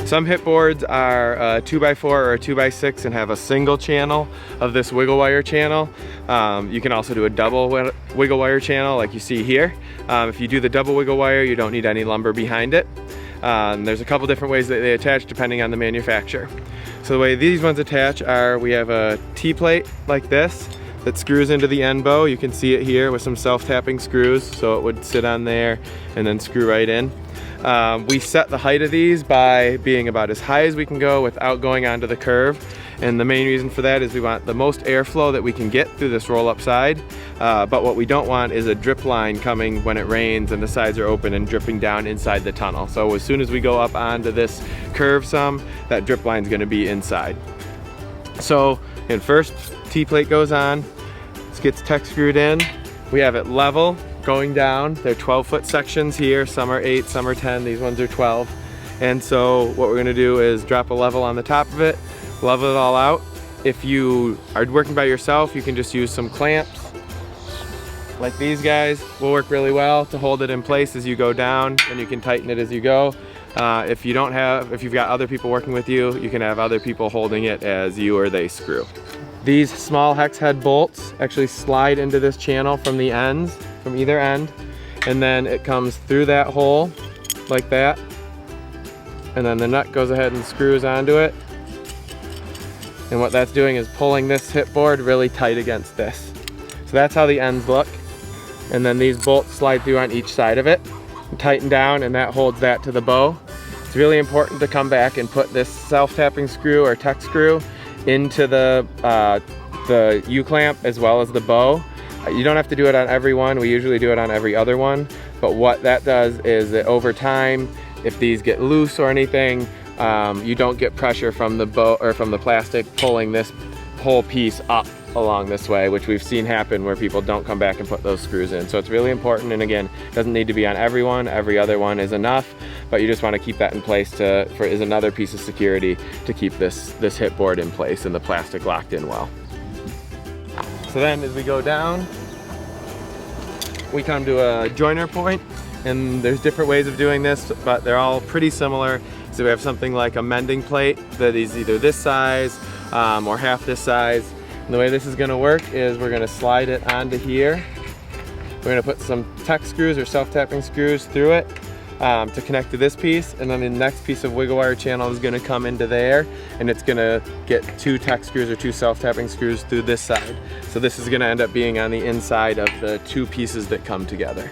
Some hip boards are a 2x4 or a 2x6 and have a single channel of this wiggle wire channel. You can also do a double wiggle wire channel like you see here. If you do the double wiggle wire, you don't need any lumber behind it. There's a couple different ways that they attach depending on the manufacturer. So the way these ones attach are, we have a T-plate like this that screws into the end bow. You can see it here with some self-tapping screws, so it would sit on there and then screw right in. We set the height of these by being about as high as we can go without going onto the curve. And the main reason for that is we want the most airflow that we can get through this roll-up side. But what we don't want is a drip line coming when it rains and the sides are open and dripping down inside the tunnel. So as soon as we go up onto this curve some, that drip line is going to be inside. So, and first T-plate goes on, this gets tech screwed in. We have it level going down. They're 12-foot sections here. Some are 8, some are 10. These ones are 12. And so what we're gonna do is drop a level on the top of it, level it all out. If you are working by yourself, you can just use some clamps like these guys. Will work really well to hold it in place as you go down, and you can tighten it as you go. If you've got other people working with you, you can have other people holding it as you or they screw. These small hex head bolts actually slide into this channel from the ends, from either end, and then it comes through that hole like that, and then the nut goes ahead and screws onto it. And what that's doing is pulling this hip board really tight against this. So that's how the ends look. And then these bolts slide through on each side of it and tighten down, and that holds that to the bow. It's really important to come back and put this self-tapping screw or tech screw into the U-clamp as well as the bow. You don't have to do it on every one. We usually do it on every other one. But what that does is that over time, if these get loose or anything, you don't get pressure from the bow or from the plastic pulling this whole piece up along this way, which we've seen happen where people don't come back and put those screws in. So it's really important, and again, it doesn't need to be on every one. Every other one is enough, but you just want to keep that in place as another piece of security to keep this hip board in place and the plastic locked in well. So then as we go down, we come to a joiner point, and there's different ways of doing this, but they're all pretty similar. So we have something like a mending plate that is either this size or half this size. And the way this is gonna work is we're gonna slide it onto here. We're gonna put some tech screws or self-tapping screws through it to connect to this piece, and then the next piece of wiggle wire channel is gonna come into there, and it's gonna get 2 tech screws or 2 self-tapping screws through this side. So this is gonna end up being on the inside of the 2 pieces that come together.